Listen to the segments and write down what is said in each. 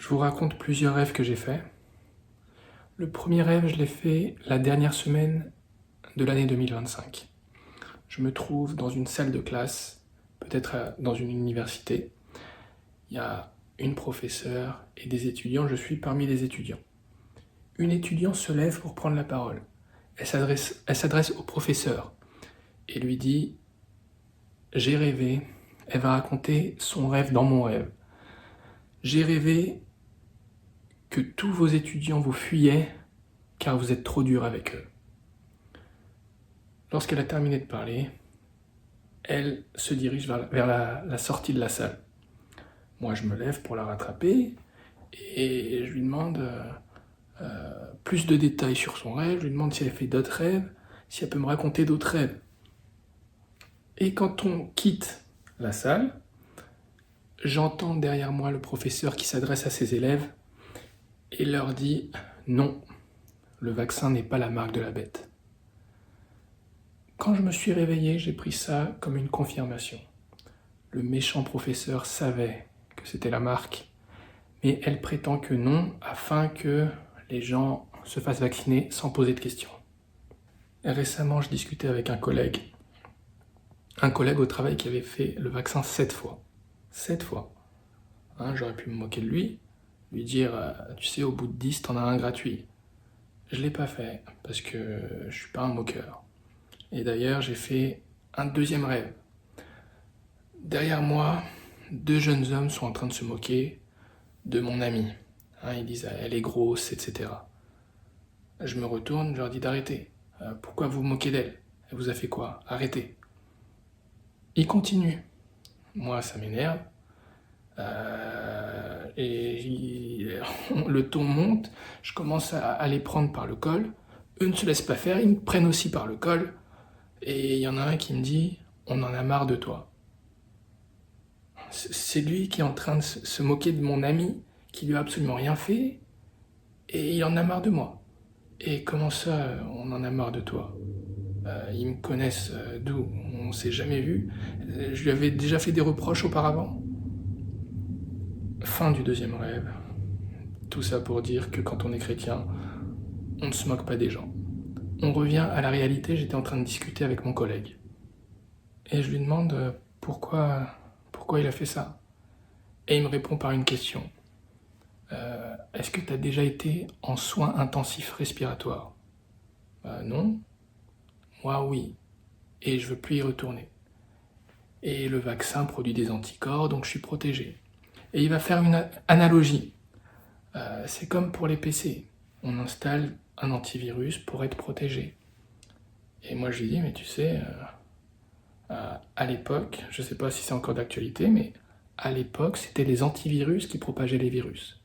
Je vous raconte plusieurs rêves que j'ai faits. Le premier rêve, je l'ai fait la dernière semaine de l'année 2025. Je me trouve dans une salle de classe, peut-être dans une université. Il y a une professeure et des étudiants, je suis parmi les étudiants. Une étudiante se lève pour prendre la parole. Elle s'adresse au professeur et lui dit « J'ai rêvé ». Elle va raconter son rêve dans mon rêve. J'ai rêvé que tous vos étudiants vous fuyaient car vous êtes trop dur avec eux. Lorsqu'elle a terminé de parler, elle se dirige vers la sortie de la salle. Moi, je me lève pour la rattraper et je lui demande plus de détails sur son rêve. Je lui demande si elle a fait d'autres rêves, si elle peut me raconter d'autres rêves. Et quand on quitte la salle, j'entends derrière moi le professeur qui s'adresse à ses élèves et leur dit « Non, le vaccin n'est pas la marque de la bête ». Quand je me suis réveillé, j'ai pris ça comme une confirmation. Le méchant professeur savait que c'était la marque, mais elle prétend que non, afin que les gens se fassent vacciner sans poser de questions. Et récemment, je discutais avec un collègue au travail qui avait fait le vaccin 7 fois. 7 fois. J'aurais pu me moquer de lui dire tu sais, au bout de 10, t'en as un gratuit. Je l'ai pas fait, parce que je suis pas un moqueur. Et d'ailleurs, j'ai fait un deuxième rêve. Derrière moi, 2 jeunes hommes sont en train de se moquer de mon amie. Ils disent elle est grosse, etc. Je me retourne, je leur dis d'arrêter. Pourquoi vous vous moquez d'elle? Elle vous a fait quoi? Arrêtez. Ils continuent. Moi, ça m'énerve. Le ton monte. Je commence à les prendre par le col. Eux ne se laissent pas faire, ils me prennent aussi par le col. Et il y en a un qui me dit « On en a marre de toi ». C'est lui qui est en train de se moquer de mon ami, qui lui a absolument rien fait, et il en a marre de moi. Et comment ça, on en a marre de toi? Ils me connaissent d'où? On s'est jamais vu. Je lui avais déjà fait des reproches auparavant. Fin du deuxième rêve. Tout ça pour dire que quand on est chrétien, on ne se moque pas des gens. On revient à la réalité, j'étais en train de discuter avec mon collègue. Et je lui demande pourquoi il a fait ça. Et il me répond par une question. Est-ce que tu as déjà été en soins intensifs respiratoires? Non. Moi, oui. Et je veux plus y retourner. Et le vaccin produit des anticorps, donc je suis protégé. Et il va faire une analogie. C'est comme pour les PC. On installe un antivirus pour être protégé. Et moi, je lui dis, mais tu sais, à l'époque, je ne sais pas si c'est encore d'actualité, mais à l'époque, c'était les antivirus qui propageaient les virus.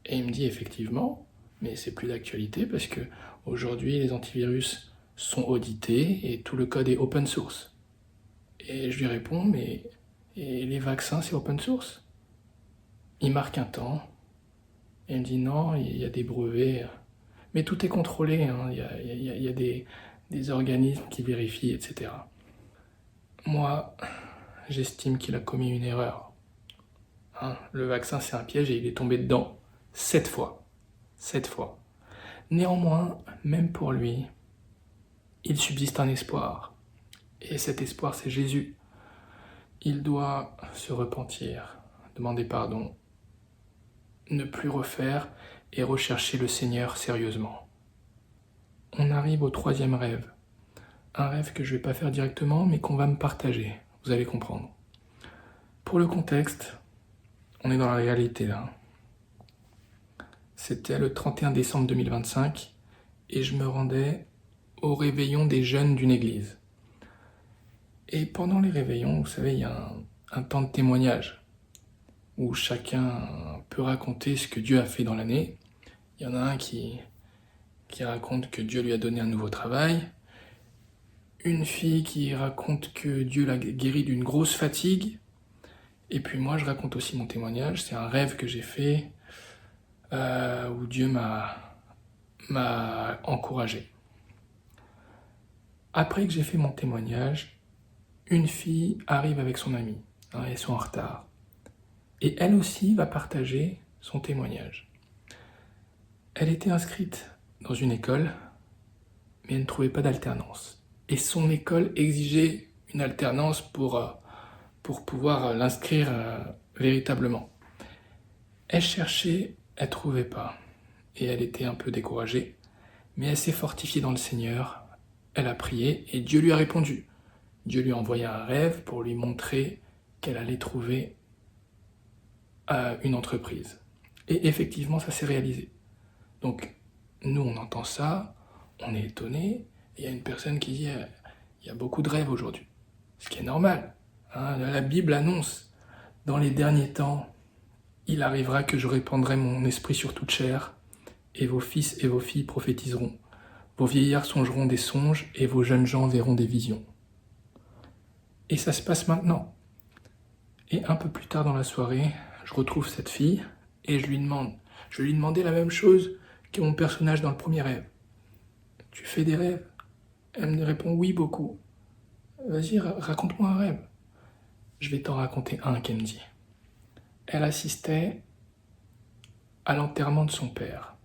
Et il me dit effectivement, mais c'est plus d'actualité parce que aujourd'hui les antivirus sont audités et tout le code est open source. Et je lui réponds, mais et les vaccins c'est open source? Il marque un temps et il me dit non, il y a des brevets, mais tout est contrôlé, il y a des organismes qui vérifient, etc. Moi, j'estime qu'il a commis une erreur. Le vaccin c'est un piège et il est tombé dedans 7 fois. 7 fois. Néanmoins, même pour lui, il subsiste un espoir. Et cet espoir, c'est Jésus. Il doit se repentir, demander pardon, ne plus refaire et rechercher le Seigneur sérieusement. On arrive au 3e rêve. Un rêve que je ne vais pas faire directement, mais qu'on va me partager. Vous allez comprendre. Pour le contexte, on est dans la réalité là. C'était le 31 décembre 2025 et je me rendais au réveillon des jeunes d'une église. Et pendant les réveillons, vous savez, il y a un temps de témoignage où chacun peut raconter ce que Dieu a fait dans l'année. Il y en a un qui raconte que Dieu lui a donné un nouveau travail, une fille qui raconte que Dieu l'a guéri d'une grosse fatigue, et puis moi je raconte aussi mon témoignage, c'est un rêve que j'ai fait où Dieu m'a encouragé. Après que j'ai fait mon témoignage, une fille arrive avec son amie, elles sont en retard. Et elle aussi va partager son témoignage. Elle était inscrite dans une école, mais elle ne trouvait pas d'alternance. Et son école exigeait une alternance pour pouvoir l'inscrire véritablement. Elle cherchait, elle ne trouvait pas. Et elle était un peu découragée. Mais elle s'est fortifiée dans le Seigneur. Elle a prié et Dieu lui a répondu. Dieu lui a envoyé un rêve pour lui montrer qu'elle allait trouver une entreprise. Et effectivement, ça s'est réalisé. Donc, nous, on entend ça, on est étonné. Il y a une personne qui dit il y a beaucoup de rêves aujourd'hui. Ce qui est normal. Hein, la Bible annonce dans les derniers temps, il arrivera que je répandrai mon esprit sur toute chair, et vos fils et vos filles prophétiseront. Vos vieillards songeront des songes, et vos jeunes gens verront des visions. Et ça se passe maintenant. Et un peu plus tard dans la soirée, je retrouve cette fille, et je lui demandais la même chose que mon personnage dans le premier rêve. Tu fais des rêves? Elle me répond oui, beaucoup. Vas-y, raconte-moi un rêve. Je vais t'en raconter un qu'elle me dit. Elle assistait à l'enterrement de son père.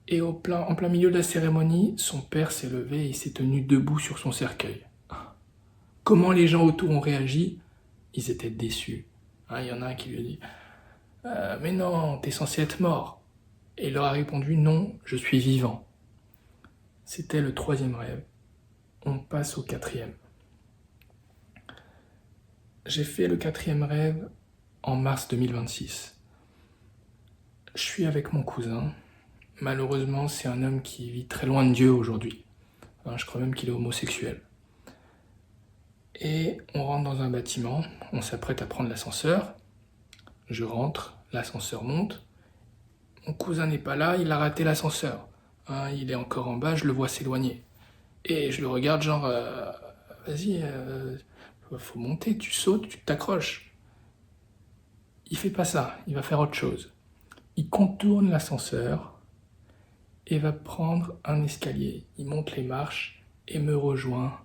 Et en plein milieu de la cérémonie, son père s'est levé et il s'est tenu debout sur son cercueil. Comment les gens autour ont réagi? Ils étaient déçus. Il y en a un qui lui a dit « Mais non, t'es censé être mort ». Et il leur a répondu « Non, je suis vivant ». C'était le 3e rêve. On passe au 4e. J'ai fait le 4e rêve en mars 2026. Je suis avec mon cousin. Malheureusement, c'est un homme qui vit très loin de Dieu aujourd'hui. Je crois même qu'il est homosexuel. Et on rentre dans un bâtiment, on s'apprête à prendre l'ascenseur. Je rentre, l'ascenseur monte. Mon cousin n'est pas là, il a raté l'ascenseur. Il est encore en bas, je le vois s'éloigner. Et je le regarde genre, vas-y, faut monter, tu sautes, tu t'accroches. Il fait pas ça, il va faire autre chose. Il contourne l'ascenseur et va prendre un escalier. Il monte les marches et me rejoint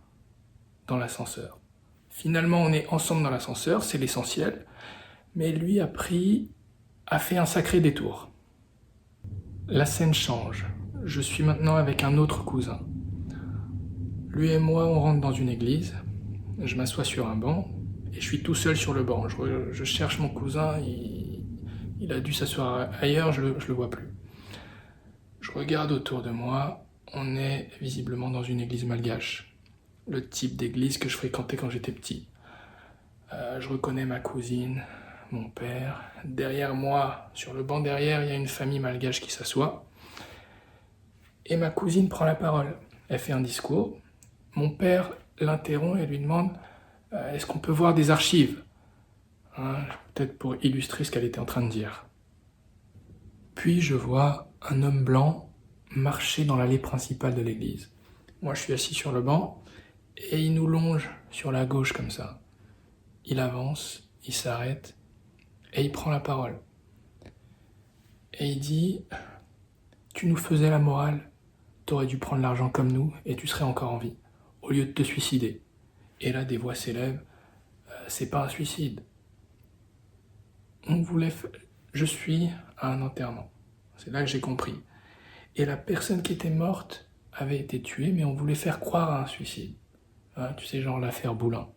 dans l'ascenseur. Finalement, on est ensemble dans l'ascenseur, c'est l'essentiel. Mais lui a fait un sacré détour. La scène change. Je suis maintenant avec un autre cousin. Lui et moi, on rentre dans une église. Je m'assois sur un banc et je suis tout seul sur le banc. Je cherche mon cousin, il a dû s'asseoir ailleurs, je le vois plus. Je regarde autour de moi, on est visiblement dans une église malgache. Le type d'église que je fréquentais quand j'étais petit. Je reconnais ma cousine, mon père. Derrière moi, sur le banc derrière, il y a une famille malgache qui s'assoit. Et ma cousine prend la parole. Elle fait un discours. Mon père l'interrompt et lui demande est-ce qu'on peut voir des archives? Peut-être pour illustrer ce qu'elle était en train de dire. Puis je vois un homme blanc marcher dans l'allée principale de l'église. Moi, je suis assis sur le banc et il nous longe sur la gauche comme ça. Il avance, il s'arrête et il prend la parole. Et il dit « Tu nous faisais la morale, t'aurais dû prendre l'argent comme nous et tu serais encore en vie, au lieu de te suicider. » Et là, des voix s'élèvent « C'est pas un suicide. Je suis à un enterrement. » C'est là que j'ai compris. Et la personne qui était morte avait été tuée, mais on voulait faire croire à un suicide. Tu sais, genre l'affaire Boulin.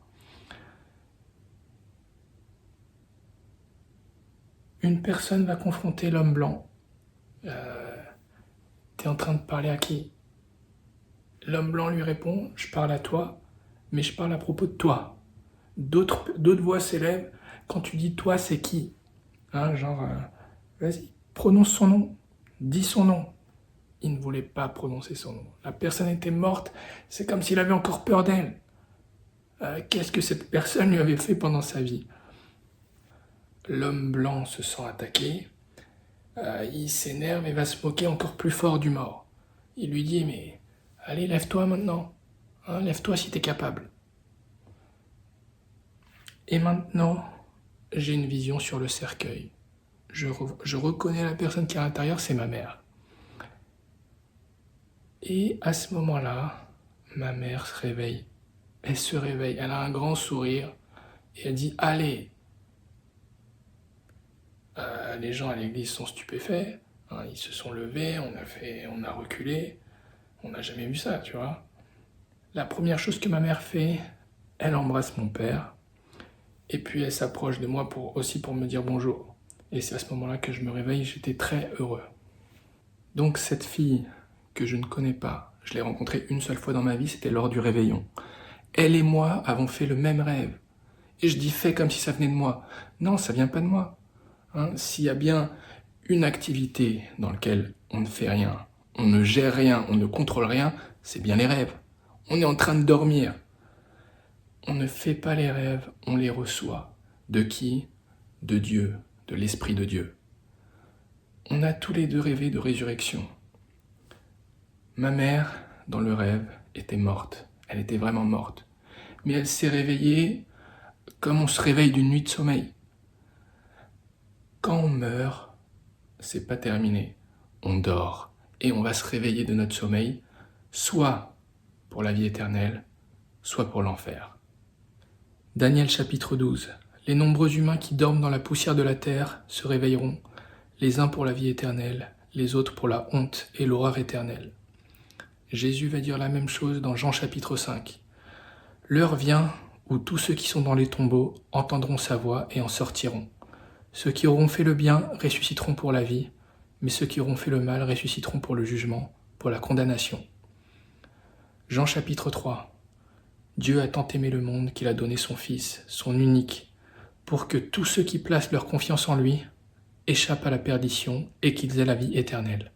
Une personne va confronter l'homme blanc. T'es en train de parler à qui? L'homme blanc lui répond, je parle à toi, mais je parle à propos de toi. D'autres voix s'élèvent, quand tu dis toi, c'est qui? Vas-y, prononce son nom, dis son nom. Il ne voulait pas prononcer son nom. La personne était morte, c'est comme s'il avait encore peur d'elle. Qu'est-ce que cette personne lui avait fait pendant sa vie? L'homme blanc se sent attaqué, il s'énerve et va se moquer encore plus fort du mort. Il lui dit, mais allez, lève-toi maintenant, lève-toi si t'es capable. Et maintenant, j'ai une vision sur le cercueil. Je reconnais la personne qui est à l'intérieur, c'est ma mère. Et à ce moment-là, ma mère se réveille. Elle se réveille, elle a un grand sourire et elle dit « Allez, les gens à l'église sont stupéfaits, hein, ils se sont levés, on a reculé, on n'a jamais vu ça, tu vois. La première chose que ma mère fait, elle embrasse mon père, et puis elle s'approche de moi aussi pour me dire bonjour. Et c'est à ce moment-là que je me réveille, j'étais très heureux. Donc cette fille que je ne connais pas, je l'ai rencontrée une seule fois dans ma vie, c'était lors du réveillon. Elle et moi avons fait le même rêve. Et je dis fait comme si ça venait de moi. Non, ça vient pas de moi. Hein, s'il y a bien une activité dans laquelle on ne fait rien, on ne gère rien, on ne contrôle rien, c'est bien les rêves. On est en train de dormir. On ne fait pas les rêves, on les reçoit. De qui? De Dieu, de l'Esprit de Dieu. On a tous les deux rêvé de résurrection. Ma mère, dans le rêve, était morte. Elle était vraiment morte. Mais elle s'est réveillée comme on se réveille d'une nuit de sommeil. Quand on meurt, c'est pas terminé. On dort et on va se réveiller de notre sommeil, soit pour la vie éternelle, soit pour l'enfer. Daniel chapitre 12. Les nombreux humains qui dorment dans la poussière de la terre se réveilleront, les uns pour la vie éternelle, les autres pour la honte et l'horreur éternelle. Jésus va dire la même chose dans Jean chapitre 5. L'heure vient où tous ceux qui sont dans les tombeaux entendront sa voix et en sortiront. Ceux qui auront fait le bien ressusciteront pour la vie, mais ceux qui auront fait le mal ressusciteront pour le jugement, pour la condamnation. Jean chapitre 3. Dieu a tant aimé le monde qu'il a donné son Fils, son unique, pour que tous ceux qui placent leur confiance en lui échappent à la perdition et qu'ils aient la vie éternelle.